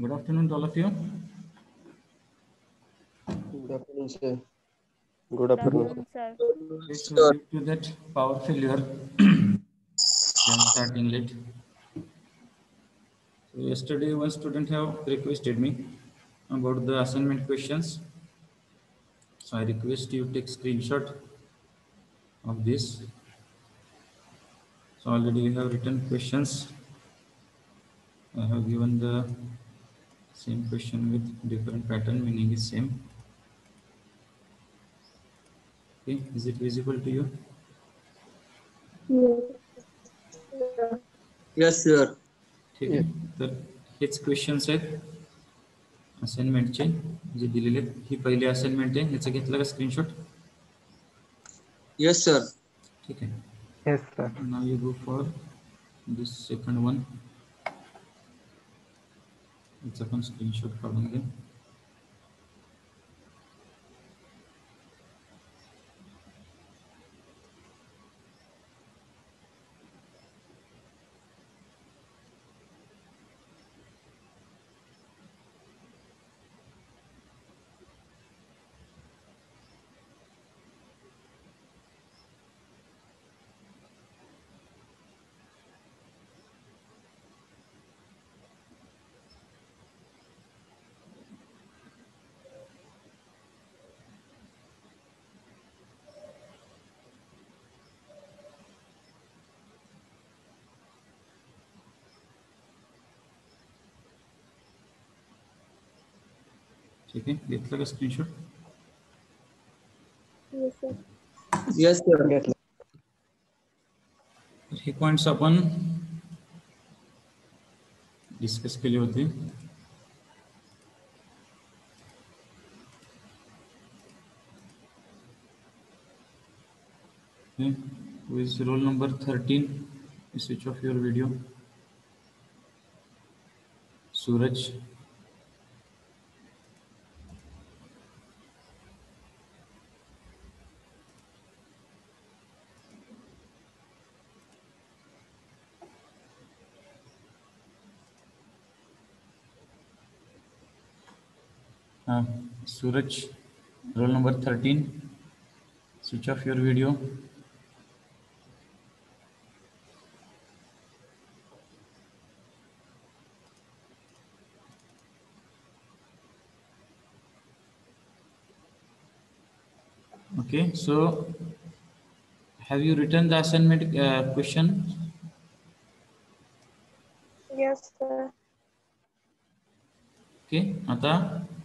Good afternoon to all of you. Good afternoon, sir. Good afternoon, sir. So due to that power failure, I am starting late. So yesterday, one student have requested me about the assignment questions. So I request you take screenshot of this. So already we have written questions. I have given the same question with different pattern, meaning is same. Okay, is it visible to you? Yes, sir. ठीक आहे. तर हेच questions आहेत असाइनमेंटचे जे दिलेले आहेत. ही पहिली assignment आहे. याचा घेतला का स्क्रीनशॉट? Yes, sir. ठीक आहे. Yes, sir. Now you go for this second one. याचा पण स्क्रीनशॉट काढून घ्या. ठीक आहे. घेतला का स्क्रीनशॉट? Yes, sir. हे पॉइंट्स आपण डिस्कस केले होते. With roll number 13, switch off your video. Suraj. Suraj, roll number 13. Switch off your video. Okay, so have you written the assignment question? Yes, sir. Okay, आता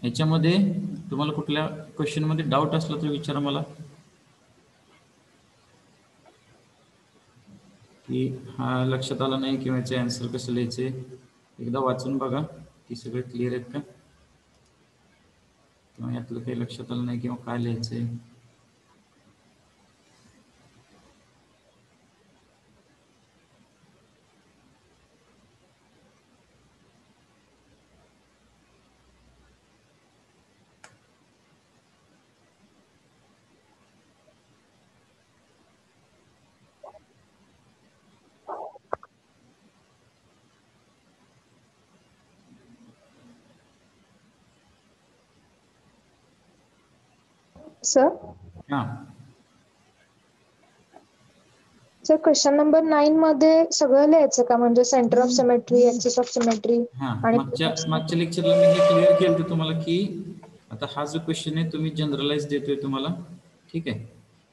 याच्यामध्ये तुम्हाला कुठल्या question मध्ये doubt असला तर विचारा मला, की हा लक्षात आला नाही किंवा याचे आन्सर कसं लिहायचे. एकदा वाचून बघा की सगळे क्लिअर आहेत का, किंवा यातलं काही लक्षात आलं नाही किंवा काय लिहायचंय. सर हा, सर क्वेश्चन नंबर 9 मध्ये सगळं लिहायचं का, म्हणजे centre of symmetry, axis of symmetry हा, आणि मागच्या लेक्चरला मी हे क्लिअर केलं होतं तुम्हाला, की आता हा जो क्वेश्चन आहे तुम्ही जनरलाइज देतोय तुम्हाला. ठीक आहे,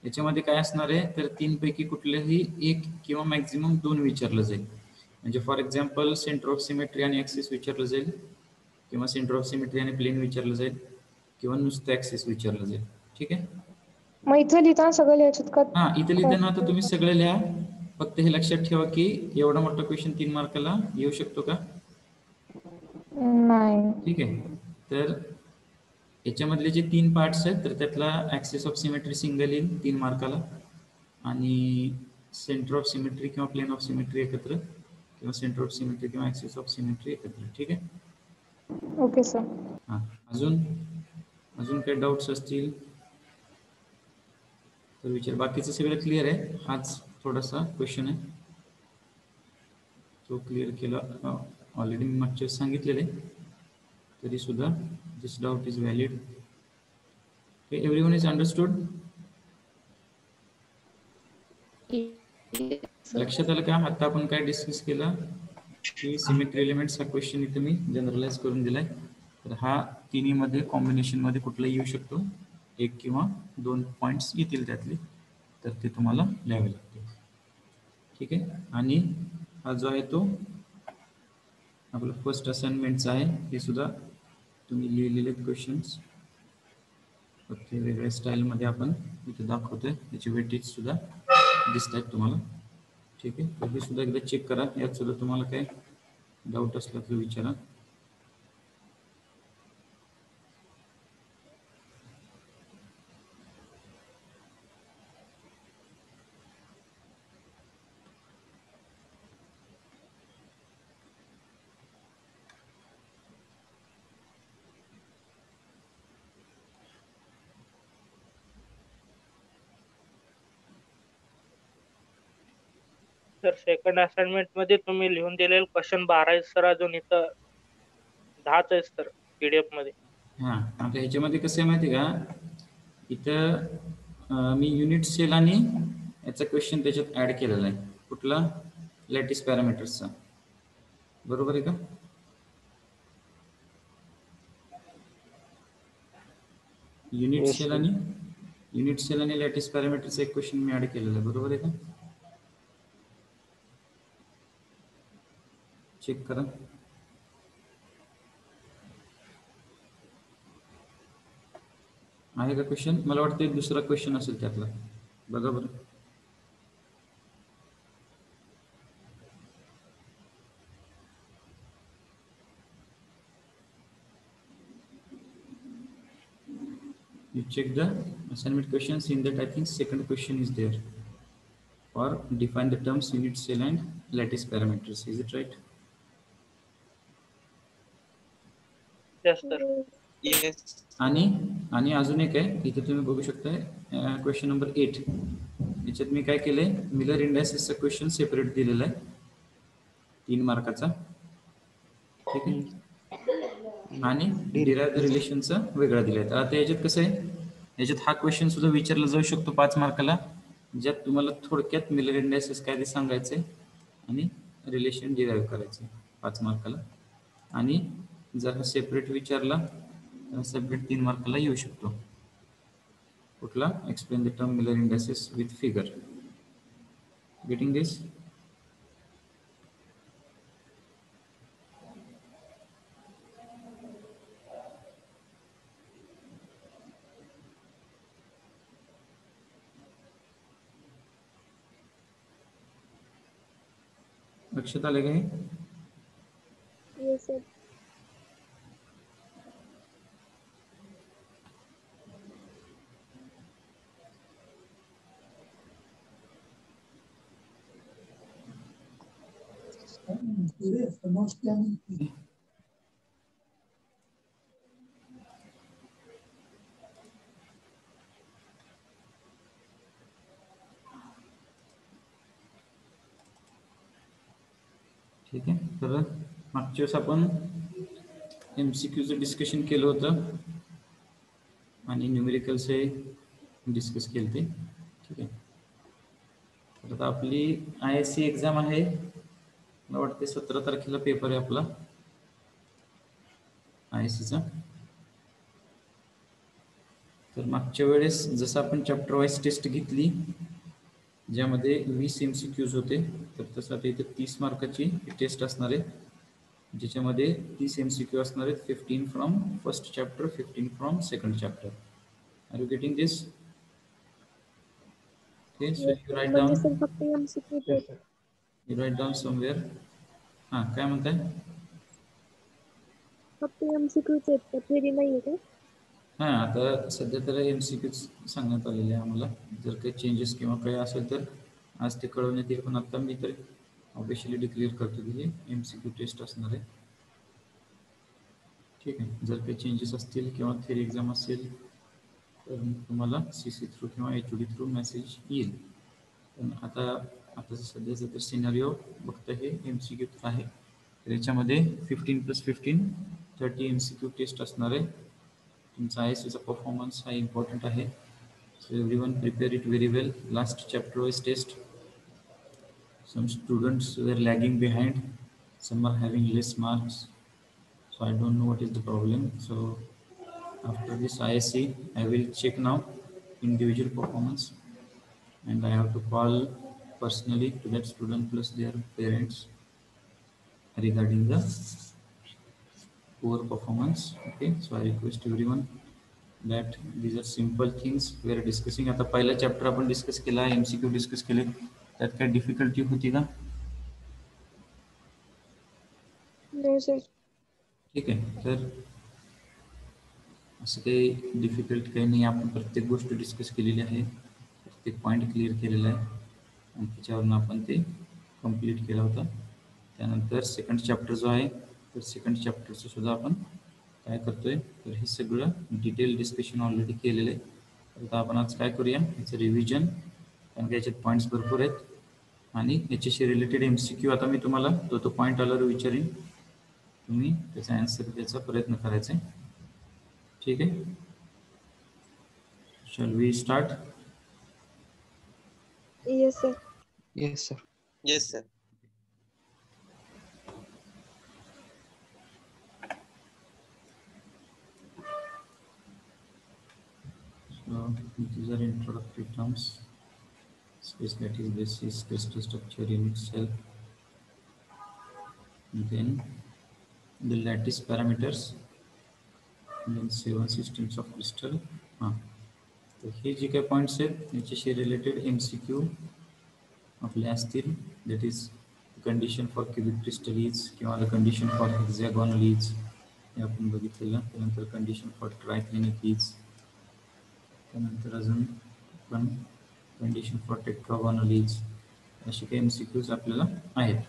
याच्यामध्ये काय असणार आहे तर 3 पैकी कुठलेही एक किंवा मॅक्झिमम 2 विचारलं जाईल. म्हणजे for example centre of symmetry आणि ऍक्सिस विचारलं जाईल, किंवा सेंटर ऑफ सिमेट्री आणि प्लेन विचारलं जाईल, किंवा नुसतं ऍक्सिस विचारलं जाईल. ठीक आहे, मग इथे लिहिताना सगळं लिहायचं का? हा, इथे लिहिताना आता तुम्ही सगळं लिहा. फक्त हे लक्षात ठेवा की एवढा मोठा क्वेश्चन 3 मार्काला येऊ शकतो का? नाही. ठीक आहे, तर याच्यामधले जे 3 पार्ट्स आहेत तर त्यातला ऍक्सिस ऑफ सिमेट्री सिंगल येईल 3 मार्काला, आणि सेंटर ऑफ सिमेट्री किंवा प्लेन ऑफ सिमेट्री एकत्र, किंवा सेंटर ऑफ सिमेट्री किंवा ऍक्सिस ऑफ सिमेट्री एकत्र. ठीक आहे, ओके सर. हां, अजून काही डाऊट्स असतील तर विचार. बाकीचं सगळं क्लिअर आहे. हाच थोडासा क्वेश्चन आहे तो क्लिअर केला ऑलरेडी मी मागच्या सांगितलेले. तरी सुद्धा this doubt is valid. Okay, everyone is understood. लक्षात आलं का आता आपण काय डिस्कस केलं की सिमेट्री एलिमेंट्स हा क्वेश्चन इथे मी जनरलाइज करून दिलाय. तर हा तिन्ही मध्ये कॉम्बिनेशन मध्ये कुठलाही येऊ शकतो, एक किंवा दोन पॉइंट्स येतील त्यातले, तर ते तुम्हाला लिहावे लागतील. ठीक आहे. आणि हा जो आहे तो आपला फर्स्ट असाइनमेंटचा आहे, हे सुद्धा तुम्ही लिहिलेले क्वेश्चन्स फक्त वेगळ्या स्टाईलमध्ये आपण इथे दाखवतोय, त्याचे वेटेज सुद्धा दिसत आहेत तुम्हाला. ठीक आहे, तर हे सुद्धा एकदा चेक करा. यात सुद्धा तुम्हाला काय डाऊट असला तर विचारा. सर सेकंड असाइनमेंट मध्ये तुम्ही लिहून दिलेले क्वेश्चन 12 आहेत सर, अजून इथं 10च आहेत सर पीडीएफ मध्ये. हां, आता ह्याच्यामध्ये कसं आहे माहिती आहे का, इथं मी युनिट सेल आणि याचा क्वेश्चन त्याच्यात ऍड केलेला आहे. कुठला? लॅटिस पॅरामीटर्सचा. बरोबर आहे का? Unit Yes, cell sir. आणि लॅटिस पॅरामीटरचा एक क्वेश्चन मी ऍड केलेला आहे. बरोबर आहे का? चेक करा. आहे का क्वेश्चन? मला वाटतं एक दुसरा क्वेश्चन असेल त्यातला. बघा बरं. You check the assignment questions. In that, I think second question is there. Or define the terms unit cell and lattice parameters. Is it right? Yes sir. आणि अजून एक आहे, इथे तुम्ही बघू शकता क्वेश्चन नंबर 8. याच्यात मी काय केलंय, मिलर इंडायसिसचा क्वेश्चन सेपरेट दिलेला आहे 3 मार्काचा. ठीक आहे. आणि डिराइव्ह रिलेशनचा वेगळा दिलाय. तर आता याच्यात कसं आहे, याच्यात हा क्वेश्चन सुद्धा विचारला जाऊ शकतो 5 मार्काला, ज्यात तुम्हाला थोडक्यात मिलर इंडायसिस काय ते सांगायचंय आणि रिलेशन डिराइव्ह करायचे 5 मार्काला. आणि जर हा सेपरेट विचारला तर सेपरेट 3 मार्काला येऊ शकतो. कुठला? Explain the term Miller indices with figure. Getting this? लक्षात आले का हे? Yes, sir. ठीक आहे. तर मागच्या वेळेस आपण MCQचं डिस्कशन केलं होतं आणि न्यूमेरिकलचे डिस्कस केले ते. ठीक आहे. तर आता आपली ISC एक्झाम आहे, मला वाटते 17 तारखेला पेपर आहे आपला ISCचा. तर मागच्या वेळेस जसं आपण चॅप्टर वाईज टेस्ट घेतली ज्यामध्ये 20 MCQs होते, तर तसं आता इथे 30 मार्काची टेस्ट असणार आहे, ज्याच्यामध्ये 30 MCQ असणार आहेत. 15 from first chapter, 15 from second chapter. Are you getting this? Okay, so you write down. म्हणजे सर फक्त MCQ चे यू राईट डाऊन समवेअर. हां, काय म्हणताय? फक्त MCQ चे आहेत, थेरी नाहीये का? हां, आता सध्या तर MCQच सांगण्यात आलेले आहे आम्हाला. जर काही चेंजेस किंवा काही असेल तर आज ते कळवण्यात येईल. पण आता मी तर ऑफिशियली डिक्लेअर करतो की हे MCQ टेस्ट असणार आहे. ठीक आहे. जर काही चेंजेस असतील किंवा थेरी एक्झाम असेल तर तुम्हाला CC थ्रू किंवा HOD थ्रू मेसेज येईल. पण आता सध्याचं तर सिनारिओ फक्त हे MCQ आहे. तर याच्यामध्ये 15+15 30 MCQ टेस्ट असणार आहे. तुमचा ISC चा परफॉर्मन्स हा इम्पॉर्टंट आहे. So everyone prepare it very well. Last chapter wise test. Some students were lagging behind. Some are having less marks. So I don't know what is the problem. So after this ISC, I will check now individual performance, and I have to call personally to that student plus their parents regarding the poor performance. Okay, so I request everyone that these are simple things we are discussing. आता पहिला chapter आपण discuss केला, MCQ discuss केले, त्यात काय difficulty होती का? No, sir. ठीक आहे, तर असं काही डिफिकल्ट काही नाही. आपण प्रत्येक गोष्ट डिस्कस केलेली आहे, प्रत्येक पॉईंट क्लिअर केलेला आहे आणि त्याच्यावरून आपण ते कंप्लीट केला होता. त्यानंतर सेकंड चॅप्टर जो आहे, तर सेकंड चॅप्टरचं सुद्धा आपण काय करतोय, तर हे सगळं डिटेल डिस्कशन ऑलरेडी केलेलं आहे. तर आपण आज काय करूया, याचं रिव्हिजन, कारण की याच्यात पॉईंट्स भरपूर आहेत आणि याच्याशी रिलेटेड MCQ आता मी तुम्हाला तो पॉईंट आल्यावर विचारीन, तुम्ही त्याचा आन्सर द्यायचा प्रयत्न करायचा आहे. ठीक आहे, shall we start? Yes, sir. Yes, sir. Yes, sir. So these are introductory terms. Space lattice basis, crystal structure in itself. Then the lattice parameters. Then 7 systems of crystal. तर हे जे काही पॉईंट्स आहेत याच्याशी रिलेटेड MCQ आपले असतील. That is condition for cubic crystal is किंवा the condition for हेक्झॅगॉनल is हे आपण बघितलेलं. त्यानंतर कंडिशन फॉर ट्रायक्लिनिक इज, त्यानंतर अजून पण कंडिशन फॉर टेट्रागॉनल इज, असे काही MCQs आपल्याला आहेत.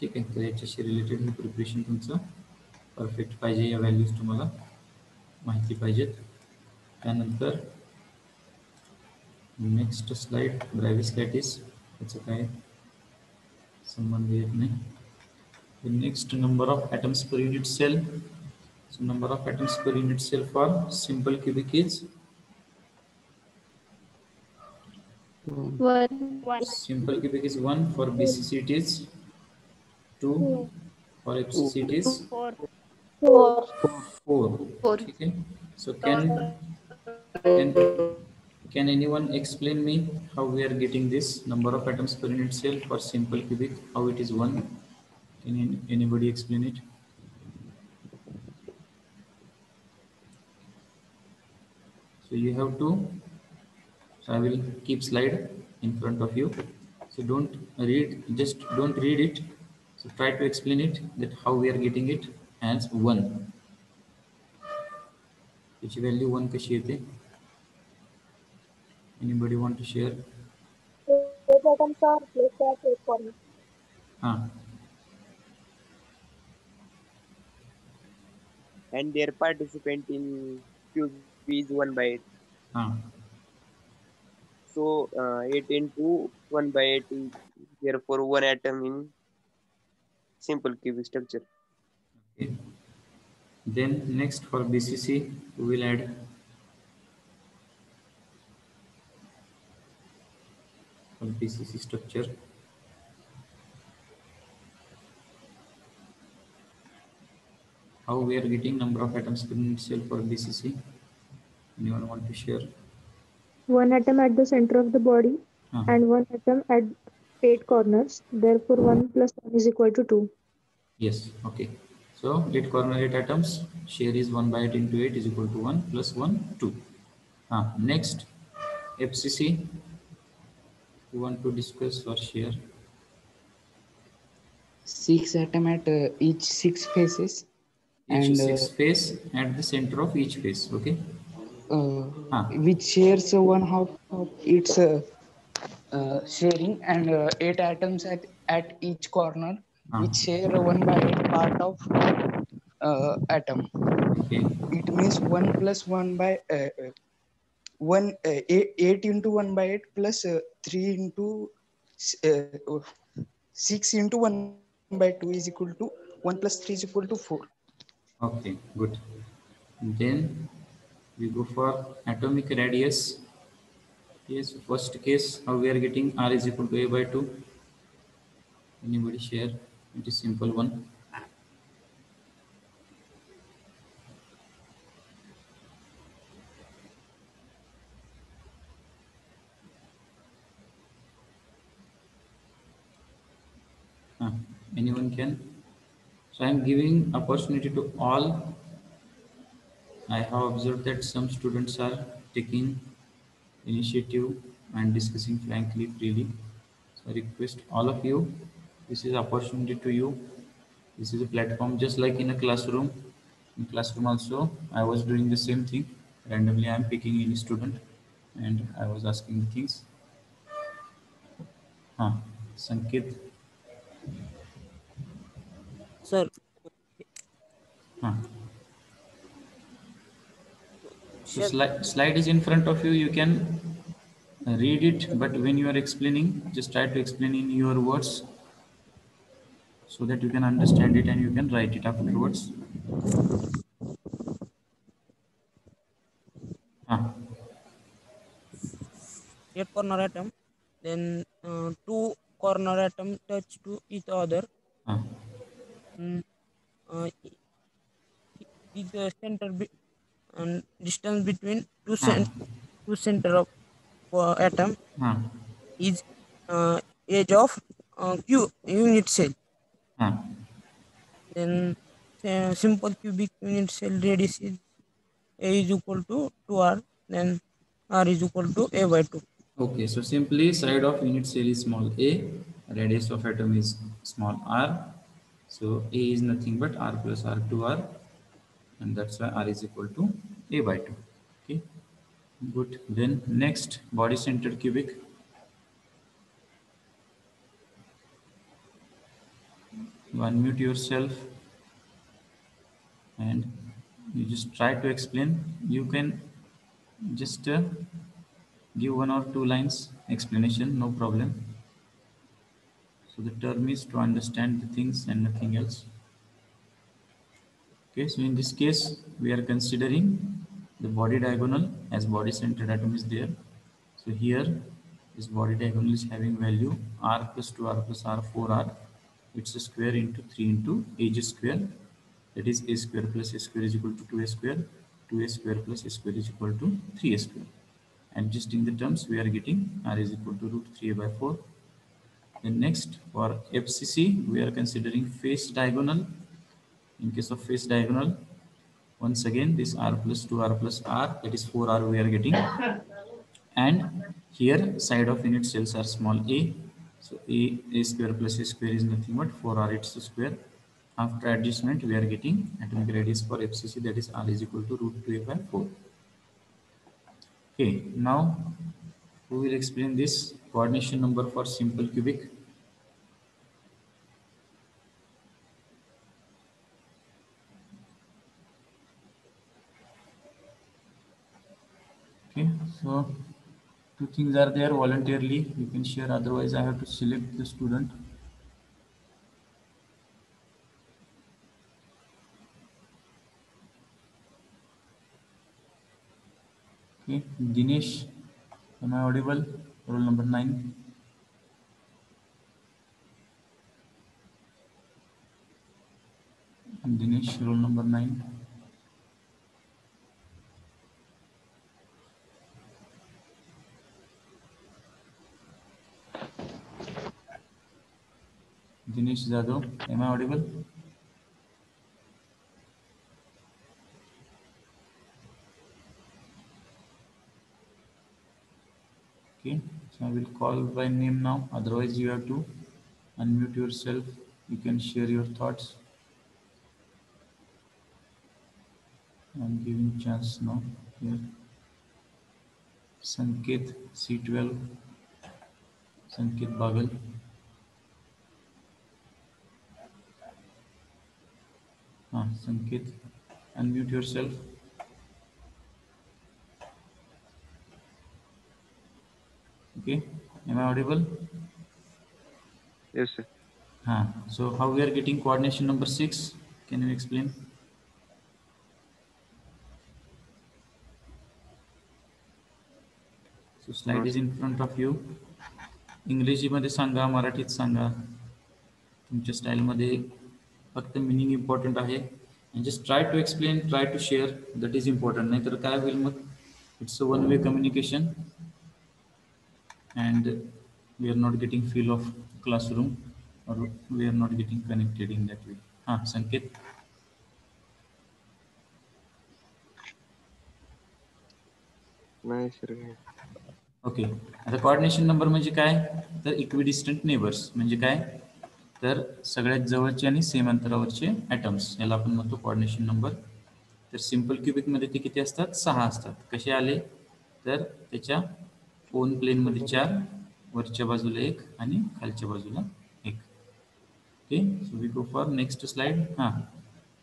ठीक आहे, तर याच्याशी रिलेटेड हे प्रिपरेशन तुमचं परफेक्ट पाहिजे, या व्हॅल्यूज तुम्हाला माहिती पाहिजेत. त्यानंतर नेक्स्ट स्लाइड ब्रॅव्हिस लॅटिस, त्याचं काय संबंध येत नाही. The next number of atoms per unit cell. So number of atoms per unit cell for simple cubic is One. simple cubic is 1, for BCC it is 2, for FCC it is Four. 4. Okay, so can anyone explain me how we are getting this number of atoms per unit cell for simple cubic, how it is 1? Can anybody explain it? So you have to, so I will keep slide in front of you, so don't read, just don't read it, so try to explain it, that how we are getting it as 1. Which value 1 kashi yete? Anybody want to share? Eight atoms are placed at eight corners. And their participant in cube is 1 by 8. So 8 into 1 by 8 is therefore 1 atom in simple cubic structure. Okay. Then next for BCC we will add for BCC structure. How we are getting number of atoms per unit cell for BCC? Anyone want to share? One atom at the center of the body and one atom at 8 corners. Therefore, 1 plus 1 is equal to 2. Yes, okay. So 8 corner 8 atoms, share is 1 by 8 into 8 is equal to 1 plus 1, 2. Next, FCC, you want to discuss or share? 6 atoms at each 6 faces. Each 6 face at the center of each face, okay? Which shares 1/2 of its sharing, and 8 atoms at each corner, which share 1 by 8 part of atom. Okay. It means 1 plus 1 by 8 into 1 by 8 plus 3 into 6 into 1 by 2 is equal to 1 plus 3 is equal to 4. Okay, good. Then we go for atomic radius. Yes, first case, how we are getting R is equal to A by 2. Anybody share? It is simple one. Anyone can? So I am giving opportunity to all. I have observed that some students are taking initiative and discussing frankly, freely. So I request all of you, this is opportunity to you. This is a platform just like in a classroom. In classroom also, I was doing the same thing. Randomly, I am picking any student and I was asking the things. Sanket. Sir, So slide is in front of you. You can read it, but when you are explaining, just try to explain in your words so that you can understand it and you can write it afterwards. eight corner atom, then two corner atom touch to each other. Is the center and distance between two center of atom is edge of Q unit cell. Then simple cubic unit cell radius is A is equal to 2R, then R is equal to A by 2. Okay, so simply side of unit cell is small a, radius of atom is small r. So A is nothing but R plus R2R, and that's why R is equal to A by 2. Okay, good. Then next, body centered cubic. You unmute yourself and you just try to explain. You can just give 1 or 2 lines explanation, no problem. So the term is to understand the things and nothing else. Okay, so in this case, we are considering the body diagonal as body centered atom is there. So here, this body diagonal is having value r plus 2r plus r 4r. It's a square into 3 into age square. That is a square plus a square is equal to 2a square. 2a square plus a square is equal to 3a square. Adjusting the terms, we are getting r is equal to root 3a by 4. Then next, for FCC, we are considering face diagonal. In case of face diagonal, once again, this r plus 2r plus r, that is 4r we are getting. And here, side of unit cells are small a. So a square plus a square is nothing but 4r, it's a square. After adjustment, we are getting atomic radius for FCC, that is r is equal to root 2a by 4. Okay, now who will explain this coordination number for simple cubic? Okay, so 2 things are there voluntarily. You can share, otherwise I have to select the student. Okay, Dinesh, am I audible? Roll number 9. Dinesh, roll number 9. Dinesh Jadhav, am I audible? Okay, so I will call by name now. Otherwise, you have to unmute yourself. You can share your thoughts. I'm giving chance now here. Sanket C12. Sanket Bagal. Sanket, unmute yourself. Okay, am I audible? Yes, sir. So how we are getting coordination number 6? Can you explain? So slide is in front of you. इंग्रजीमध्ये सांगा, मराठीत सांगा, तुमच्या स्टाईलमध्ये. फक्त meaning important आहे. And just try to explain, try to share, that is important. नाहीतर काय होईल मग, it's a one way communication and we are not getting feel of classroom or we are not getting connected in that way. Sanket. नाही sir. Okay. आता coordination number म्हणजे काय, तर equidistant neighbours म्हणजे काय, तर सगळ्यात जवळचे आणि सेम अंतरावरचे ॲटम्स, याला आपण म्हणतो कोऑर्डिनेशन नंबर. तर सिम्पल क्युबिकमध्ये ते किती असतात, 6 असतात. कसे आले, तर त्याच्या ओन प्लेनमध्ये 4, वरच्या बाजूला 1 आणि खालच्या बाजूला 1. Okay, so we go for next slide.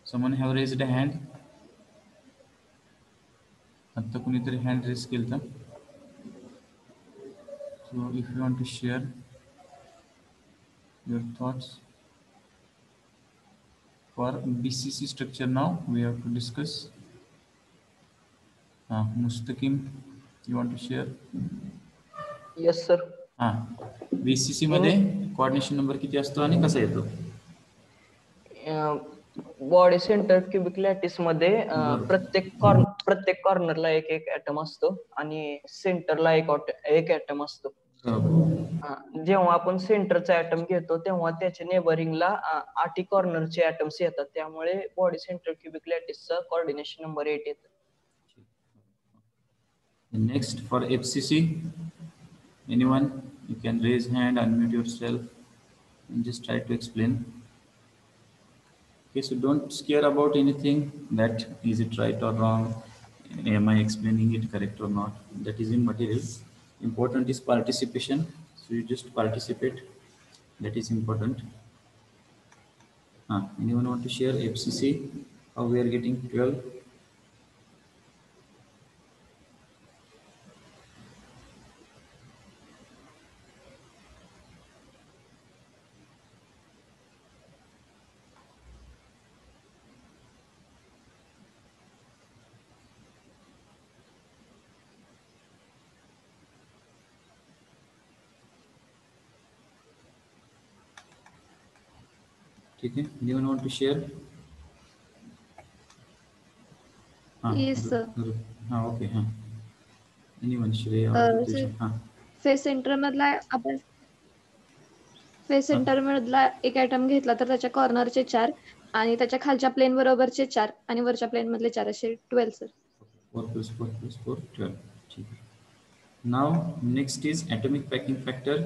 Someone have raised a hand. आता कुणीतरी हँड रेज केलं. So if you want to share your thoughts for BCC structure, now we have to discuss. Mustaqim, you want to share? Yes sir. BCC मध्ये coordination number किती असतो आणि कसा येतो? Body centre cubic lattice मध्ये प्रत्येक कॉर्नरला एक ऍटम असतो आणि सेंटरला एक ऍटम असतो. जेव्हा आपण सेंटरचा ऍटम घेतो तेव्हा त्याच्या नेबरिंगला 8 कॉर्नरचे ऍटम्स येतात. त्यामुळे बॉडी सेंटर क्युबिक लॅटिसचा कोऑर्डिनेशन नंबर 8 येतो. Next for FCC, anyone, you can raise hand, unmute yourself and just try to explain. Okay, so don't scare about anything, that is it right or wrong, am I explaining it correct or not, that is immaterial. Important is participation, so you just participate, that is important. Anyone want to share FCC, how we are getting 12? ठीक है, anyone want to share? Yes sir. Okay. Anyone, Shreya? Face centre मधला एक atom घेतला तर त्याच्या कॉर्नरचे 4 आणि त्याच्या खालच्या प्लेन बरोबरचे 4 आणि वरच्या प्लेन मधले 4 असे 12 सर. 4 + 4 + 4 12. ठीक आहे. Now next is atomic packing factor.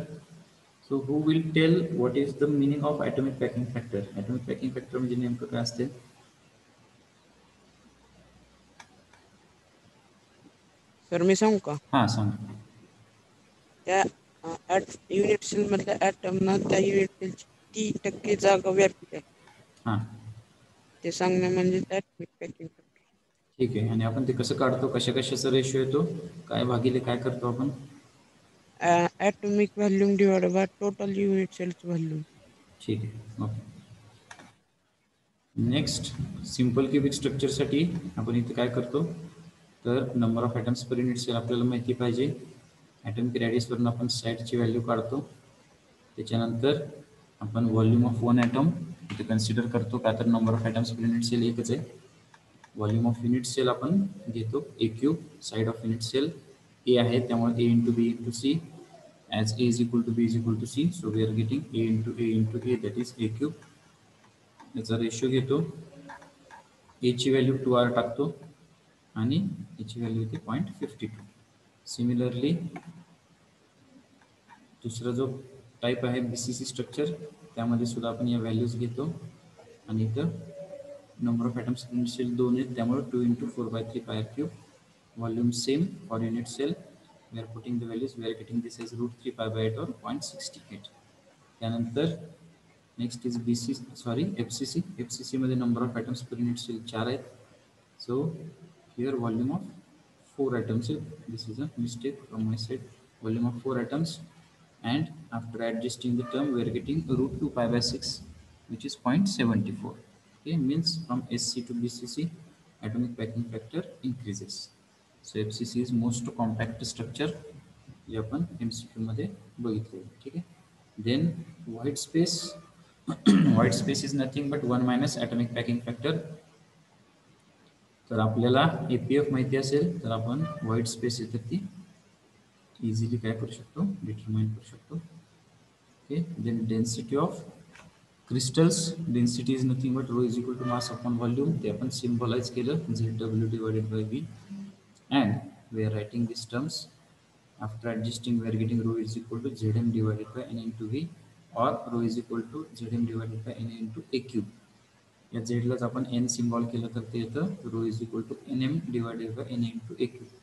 So who will tell what is the meaning of atomic packing factor? Atomic packing factor म्हणजे नेमकं काय असते? सर मी सांगू का? सांग. त्या युनिट सेल मधल्या ऍटम ना त्या युनिट सेलची 30% जागा व्यापी आहे. ते सांगणे म्हणजे ॲटॉमिक पॅकिंग फॅक्टर. ठीक आहे. आणि आपण ते कसं काढतो, कशाचा रेशो येतो, काय भागिले काय करतो आपण? Atomic volume divided by total unit cells volume. ठीक आहे. ओके. नेक्स्ट सिंपल क्युबिक स्ट्रक्चरसाठी आपण इथे काय करतो, तर number of atoms per unit cell आपल्याला माहिती पाहिजे. ॲटॉमिक रॅडियसवरून आपण साईडची व्हॅल्यू काढतो. त्याच्यानंतर आपण व्हॉल्यूम ऑफ वन ॲटम इथे कन्सिडर करतो, का तर number of atoms per unit cell एकच आहे. व्हॉल्यूम ऑफ युनिट सेल आपण घेतो A³ side of unit cell A आहे, त्यामुळे A × B × C, as A is equal to B is equal to C, so we are getting A × A, that is A³. याचा ratio घेतो, A ची value 2R टाकतो आणि याची value येते 0.52. Similarly दुसरा जो टाईप आहे BCC स्ट्रक्चर, त्यामध्ये सुद्धा आपण या व्हॅल्यूज घेतो आणि इथं number of atoms unit cell 2 आहेत, त्यामुळे 2 × 4/3 πr³. Volume same for unit cell, we are putting the values, we are getting this as √3π/8 or 0.68. त्यानंतर नेक्स्ट इज FCC मध्ये number of atoms per unit cell 4 आहेत. So here volume of 4 atoms, this is a mistake from my side, volume of 4 atoms, and after adjusting the term we are getting √2π/6, which is 0.74. Okay, means from SC to BCC atomic packing factor increases. So FCC is most compact structure जे आपण MCQ मध्ये बघितले. ठीक आहे. Then white space white space is nothing but 1 minus atomic packing factor. तर आपल्याला APF माहिती असेल तर आपण व्हाईट स्पेस येते ती इझिली काय करू शकतो, डिटरमाइन करू शकतो. ओके. Then density of crystals, density is nothing but rho is equal to mass upon volume. ते आपण symbolize केलं ZW divided by V, and we are writing these terms. After adjusting, we are getting rho is equal to Zm divided by N into V, or rho is equal to Zm divided by N into A cube. या Z लाच आपण N symbol केलं तर ते येतं rho is equal to Nm divided by N into A cube.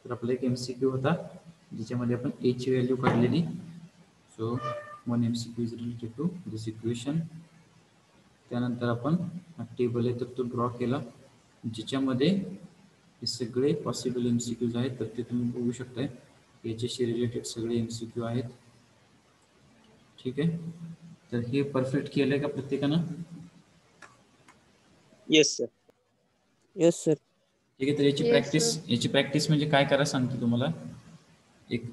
तर आपला एक MCQ होता ज्याच्यामध्ये आपण A ची व्हॅल्यू काढलेली. सो one MCQ is related to this equation. त्यानंतर आपण हा टेबल आहे तर तो ड्रॉ केला ज्याच्यामध्ये हे सगळे पॉसिबल MCQs आहेत. तर ते तुम्ही बघू शकताय याच्याशी रिलेटेड सगळे MCQ आहेत. ठीक आहे. तर हे परफेक्ट केलंय का प्रत्येकानं? Yes sir. Yes sir. ठीक आहे. तर याची प्रॅक्टिस म्हणजे काय करा सांगतो तुम्हाला. एक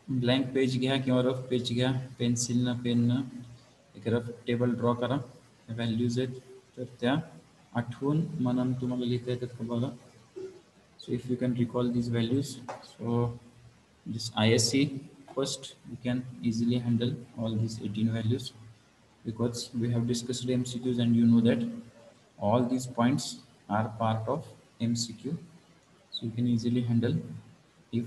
ब्लँक पेज घ्या किंवा रफ पेज घ्या, पेन्सिलनं पेननं एक रफ टेबल ड्रॉ करा. व्हॅल्यूज आहेत तर त्या आठवून म्हणून तुम्हाला लिहिता येतात का बघा. So if you can recall these values, so this ISC first you can easily handle all these 18 values because we have discussed MCQs and you know that all these points are part of MCQ, so you can easily handle if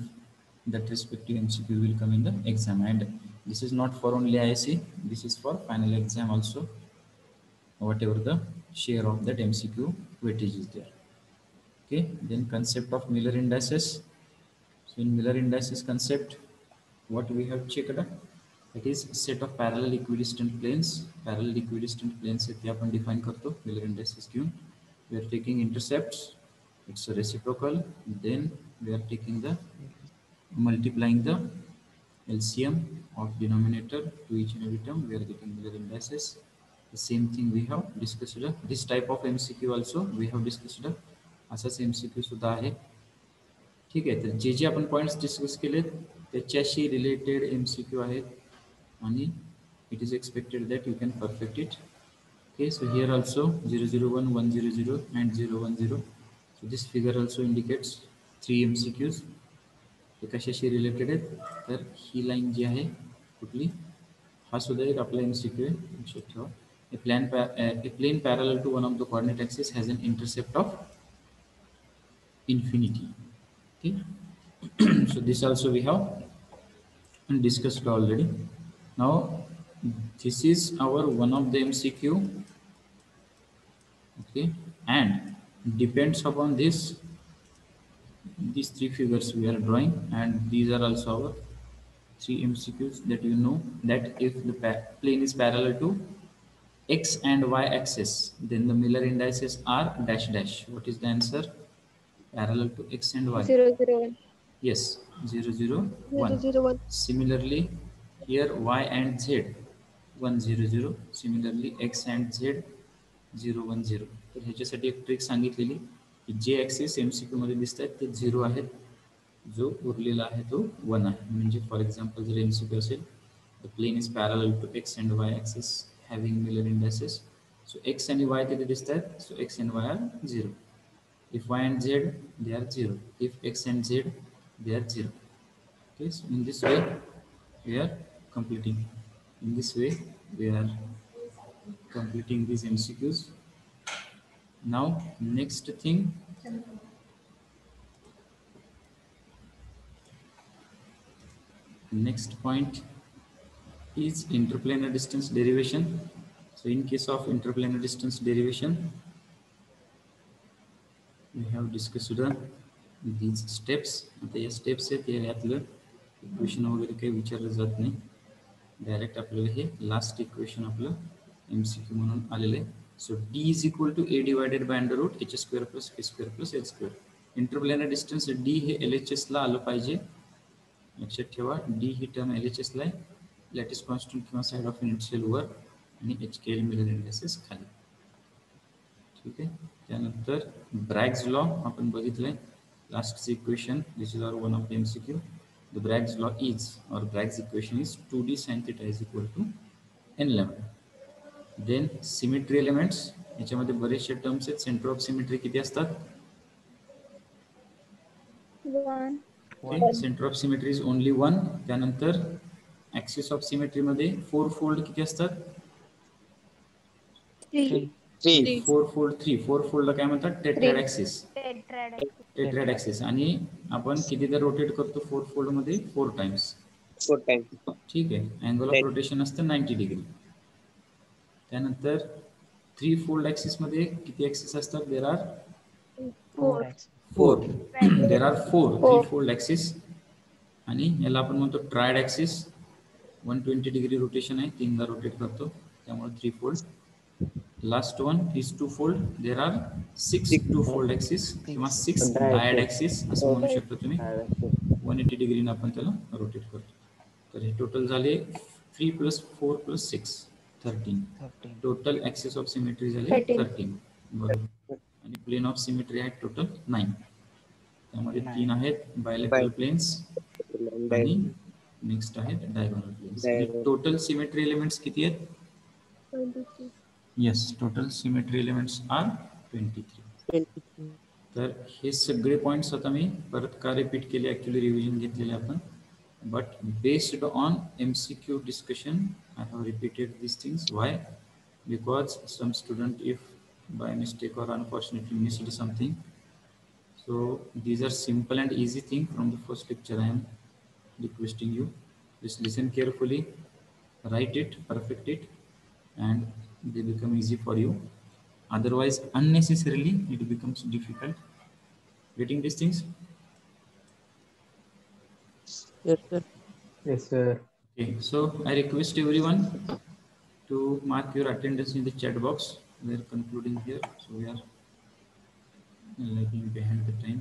that respective MCQ will come in the exam. And this is not for only ISC, this is for final exam also, whatever the share of that MCQ weightage is there. Okay. Then concept of Miller indices. So in Miller indices concept, what we have checked, it is set of parallel equidistant planes. Parallel equidistant planes ते आपण define करतो Miller indices घेऊन. We are taking intercepts, it's a reciprocal. Then we are taking the multiplying the LCM of denominator to each and every term, we are getting Miller indices. The same thing we have discussed. This type of MCQ also we have discussed. असाच MCQ सुद्धा आहे. ठीक आहे. तर जे जे आपण points discuss केलेत त्याच्याशी related MCQ आहेत आणि it is expected that you can perfect it. Okay. So here also 001, 100 and 010. So this figure also indicates 3 MCQs. ते कशाशी रिलेटेड आहेत तर ही लाईन जी आहे कुठली, हा सुद्धा एक आपला MCQ आहे. लक्षात ठेवा. A plane parallel to one of the coordinate axis has an intercept of infinity. Okay. So this also we have discussed already. Now this is our one of the MCQ. Okay. And depends upon this, these 3 figures we are drawing, and these are also our 3 MCQs that you know that if the plane is parallel to X and Y axis, then the Miller indices are dash dash. What is the answer? Parallel to X and Y. 0, 0, 1. Yes, 0, 0, 1. 0, 0, 1. Similarly, here Y and Z 1, 0, 0. Similarly, X and Z 0, 1, 0. तर ह्याच्यासाठी एक trick सांगितलेली की जे axis MCQ मध्ये दिसत आहेत ते 0 आहेत, जो उरलेला आहे तो 1 आहे. म्हणजे फॉर एक्झाम्पल जर MCQ असेल, the plane is parallel to X and Y axis having Miller indices. So X and Y तिथे दिसत आहेत, so X and Y are 0. If Y and Z, they are 0. If X and Z, they are 0. Okay, so in this way we are completing. In this way we are completing these MCQs. Now next thing, next point is interplanar distance derivation. So in case of interplanar distance derivation, we have discussed these steps. आता या steps आहेत यातलं equation वगैरे काही विचारलं जात नाही, direct आपल्याला हे लास्ट इक्वेशन आपलं MCQ म्हणून आलेलं आहे. So D is equal to A divided by under root h² plus k² plus h². Interplanar distance D हे LHS ला आलं पाहिजे. लक्षात ठेवा, D ही टर्म LHS ला आहे, लॅटिस कॉन्स्टंट किंवा साइड ऑफ इनिशियल वर आणि HKL मिलर इंडेक्सेस खाली. ठीक आहे. त्यानंतर ब्रॅग्स लॉ आपण बघितलंय, लास्टचं equation. This is our one of the MCQ. the Bragg's law is, or Bragg's equation is 2d sin theta is equal to n lambda. Then symmetry elements, याच्यामध्ये बरेचसे terms आहेत. सेंटर ऑफ सिमेट्री किती असतात? 1. Centre of symmetry is only 1. त्यानंतर axis of symmetry मध्ये 4 fold किती असतात? 3. 4 fold 3. 4 फोल्डला काय म्हणतात? Tetrad axis. Tetrad axis. आणि आपण कितीदा रोटेट करतो 4 फोल्ड मध्ये? 4 टाइम्स. ठीक आहे. अँगल ऑफ रोटेशन असतं 90 डिग्री. त्यानंतर 3 फोल्ड ऍक्सिस मध्ये किती ऍक्सिस असतात? There are 4. There are 4 3 fold axis. आणि याला आपण म्हणतो ट्रायड ऍक्सिस. 120 डिग्री रोटेशन आहे, 3दा रोटेट करतो, त्यामुळे 3 fold. Last one is 2 fold. There are 6 2 fold axis किंवा 6 डायड ऍक्सिस असं म्हणू शकता तुम्ही. 180 डिग्रीने आपण त्याला रोटेट करतो. तर हे टोटल झाले 3 + 4 + 6 13. टोटल ऍक्सिस ऑफ सिमेट्री झाले 13. बरोबर. आणि प्लेन ऑफ सिमेट्री आहेत टोटल 9. त्यामध्ये 3 आहेत बायलॅटरल प्लेन्स आणि नेक्स्ट आहेत diagonal planes. Total symmetry elements किती आहेत? 23. Yes, total symmetry elements are 23. तर हे सगळे पॉइंट्स आता मी परत का रिपीट केले? ऍक्च्युली रिव्हिजन घेतलेले आपण, but based on MCQ discussion I have repeated these things. Why? Because some student, if by mistake or unfortunately missed something, so these are simple and easy thing from the first lecture. I am requesting you, just listen carefully, write it, perfect it, and they become easy for you. Otherwise unnecessarily it becomes difficult. Getting these things? Yes, sir. Yes, sir. Okay, so I request everyone to mark your attendance in the chat box. We are concluding here, so we are lagging behind the time.